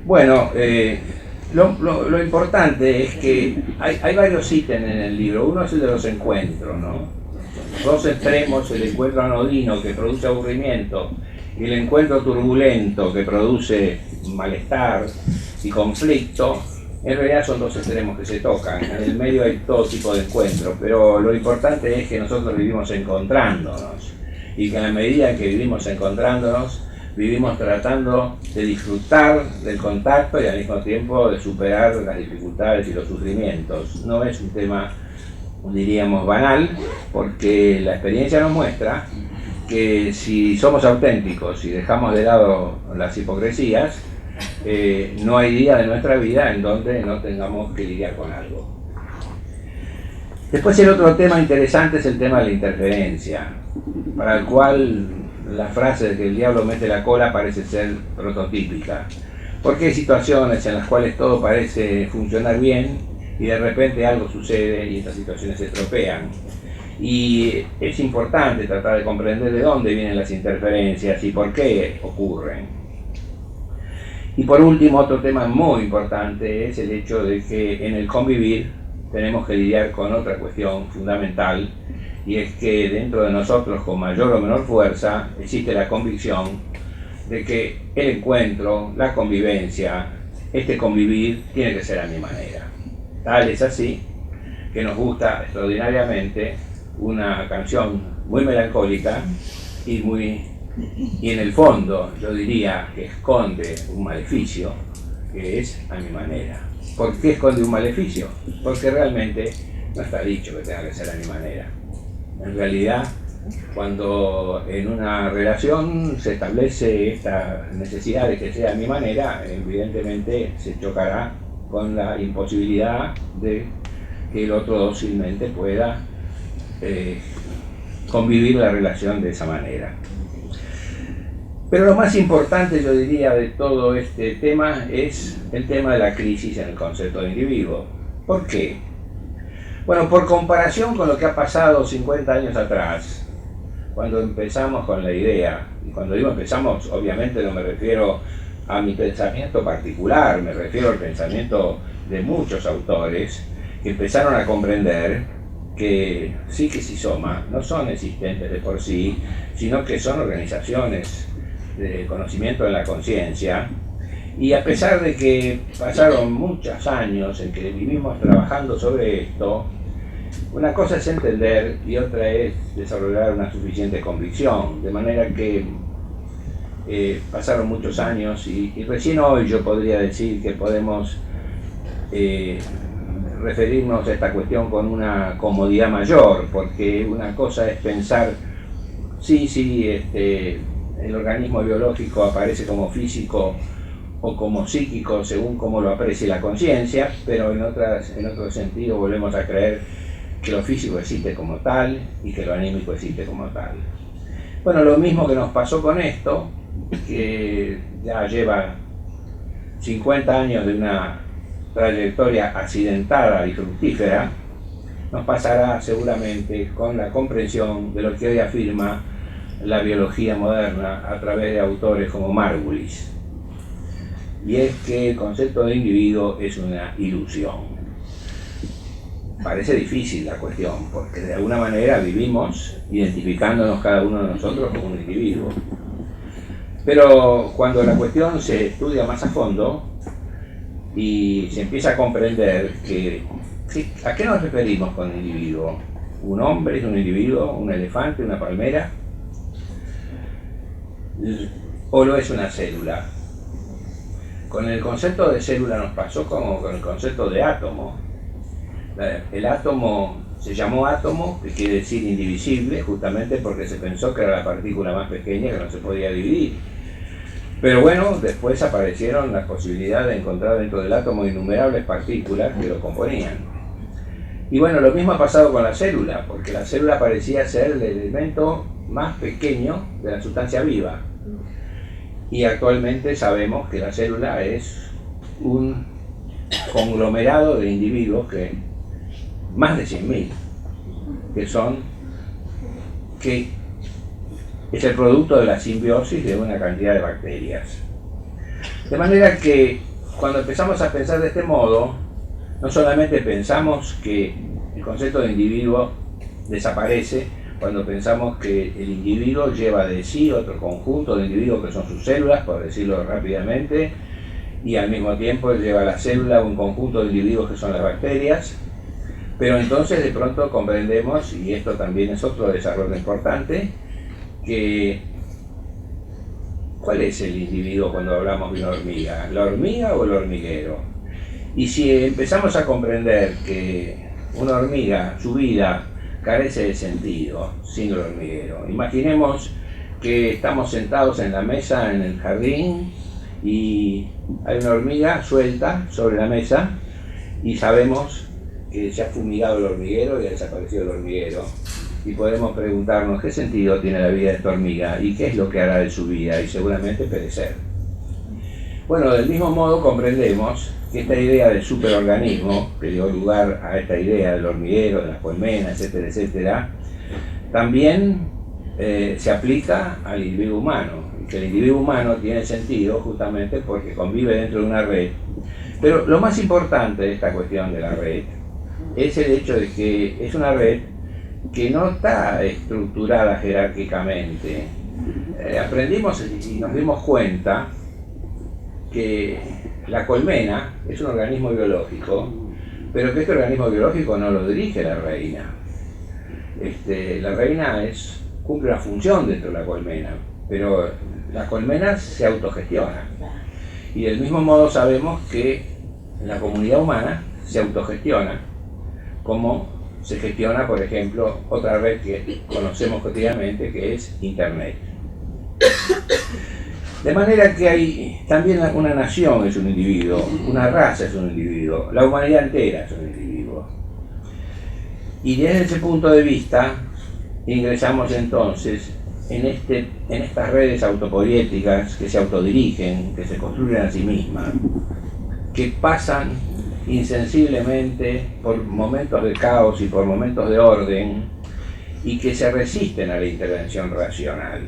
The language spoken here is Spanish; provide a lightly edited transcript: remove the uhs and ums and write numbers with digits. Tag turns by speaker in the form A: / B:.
A: Bueno, lo importante es que hay varios ítems en el libro. Uno es el de los encuentros, ¿no? Dos extremos, el encuentro anodino que produce aburrimiento y el encuentro turbulento que produce malestar y conflicto. En realidad son dos extremos que se tocan. En el medio hay todo tipo de encuentros, pero lo importante es que nosotros vivimos encontrándonos y que en la medida en que vivimos encontrándonos, vivimos tratando de disfrutar del contacto y al mismo tiempo de superar las dificultades y los sufrimientos. No es un tema, diríamos, banal, porque la experiencia nos muestra que si somos auténticos y dejamos de lado las hipocresías, no hay día de nuestra vida en donde no tengamos que lidiar con algo. Después el otro tema interesante es el tema de la interferencia, para el cual la frase de que el diablo mete la cola parece ser prototípica, porque hay situaciones en las cuales todo parece funcionar bien y de repente algo sucede y estas situaciones se estropean. Y es importante tratar de comprender de dónde vienen las interferencias y por qué ocurren. Y por último, otro tema muy importante es el hecho de que en el convivir tenemos que lidiar con otra cuestión fundamental, y es que dentro de nosotros, con mayor o menor fuerza, existe la convicción de que el encuentro, la convivencia, este convivir tiene que ser a mi manera. Tal es así que nos gusta extraordinariamente una canción muy melancólica y en el fondo yo diría que esconde un maleficio, que es a mi manera. ¿Por qué esconde un maleficio? Porque realmente no está dicho que tenga que ser a mi manera. En realidad, cuando en una relación se establece esta necesidad de que sea a mi manera, evidentemente se chocará con la imposibilidad de que el otro dócilmente pueda convivir la relación de esa manera. Pero lo más importante, yo diría, de todo este tema es el tema de la crisis en el concepto de individuo. ¿Por qué? Bueno, por comparación con lo que ha pasado 50 años atrás, cuando empezamos con la idea, y cuando digo empezamos, obviamente no me refiero a mi pensamiento particular, me refiero al pensamiento de muchos autores que empezaron a comprender que psiquis y soma no son existentes de por sí, sino que son organizaciones de conocimiento de la conciencia. Y a pesar de que pasaron muchos años en que vivimos trabajando sobre esto, una cosa es entender y otra es desarrollar una suficiente convicción, de manera que pasaron muchos años y recién hoy yo podría decir que podemos referirnos a esta cuestión con una comodidad mayor, porque una cosa es pensar, el organismo biológico aparece como físico o como psíquico según cómo lo aprecie la conciencia, pero en otro sentido volvemos a creer que lo físico existe como tal y que lo anímico existe como tal. Bueno, lo mismo que nos pasó con esto, que ya lleva 50 años de una trayectoria accidentada y fructífera, nos pasará seguramente con la comprensión de lo que hoy afirma la biología moderna a través de autores como Margulis, y es que el concepto de individuo es una ilusión. Parece difícil la cuestión, porque de alguna manera vivimos identificándonos cada uno de nosotros como un individuo. Pero cuando la cuestión se estudia más a fondo y se empieza a comprender ¿a qué nos referimos con individuo? ¿Un hombre es un individuo? ¿Un elefante? ¿Una palmera? ¿O lo es una célula? Con el concepto de célula nos pasó como con el concepto de átomo. El átomo se llamó átomo, que quiere decir indivisible, justamente porque se pensó que era la partícula más pequeña que no se podía dividir. Pero bueno, después aparecieron las posibilidades de encontrar dentro del átomo innumerables partículas que lo componían. Y bueno, lo mismo ha pasado con la célula, porque la célula parecía ser el elemento más pequeño de la sustancia viva. Y actualmente sabemos que la célula es un conglomerado de individuos más de 100.000, que es el producto de la simbiosis de una cantidad de bacterias. De manera que cuando empezamos a pensar de este modo, no solamente pensamos que el concepto de individuo desaparece, cuando pensamos que el individuo lleva de sí otro conjunto de individuos que son sus células, por decirlo rápidamente, y al mismo tiempo lleva a la célula un conjunto de individuos que son las bacterias, pero entonces de pronto comprendemos, y esto también es otro desarrollo importante, que ¿cuál es el individuo cuando hablamos de una hormiga? ¿La hormiga o el hormiguero? Y si empezamos a comprender que una hormiga, su vida, carece de sentido sin el hormiguero. Imaginemos que estamos sentados en la mesa en el jardín y hay una hormiga suelta sobre la mesa y sabemos que se ha fumigado el hormiguero y ha desaparecido el hormiguero. Y podemos preguntarnos qué sentido tiene la vida de esta hormiga y qué es lo que hará de su vida, y seguramente perecer. Bueno, del mismo modo comprendemos que esta idea del superorganismo, que dio lugar a esta idea del hormiguero, de las colmenas, etcétera, etcétera, también se aplica al individuo humano, y que el individuo humano tiene sentido justamente porque convive dentro de una red. Pero lo más importante de esta cuestión de la red es el hecho de que es una red que no está estructurada jerárquicamente. Aprendimos y nos dimos cuenta que la colmena es un organismo biológico, pero que este organismo biológico no lo dirige la reina. La reina cumple una función dentro de la colmena, pero la colmena se autogestiona. Y del mismo modo sabemos que la comunidad humana se autogestiona, como se gestiona, por ejemplo, otra red que conocemos cotidianamente, que es Internet. De manera que hay también una nación es un individuo, una raza es un individuo, la humanidad entera es un individuo. Y desde ese punto de vista ingresamos entonces en estas redes autopoieticas que se autodirigen, que se construyen a sí mismas, que pasan insensiblemente por momentos de caos y por momentos de orden, y que se resisten a la intervención racional.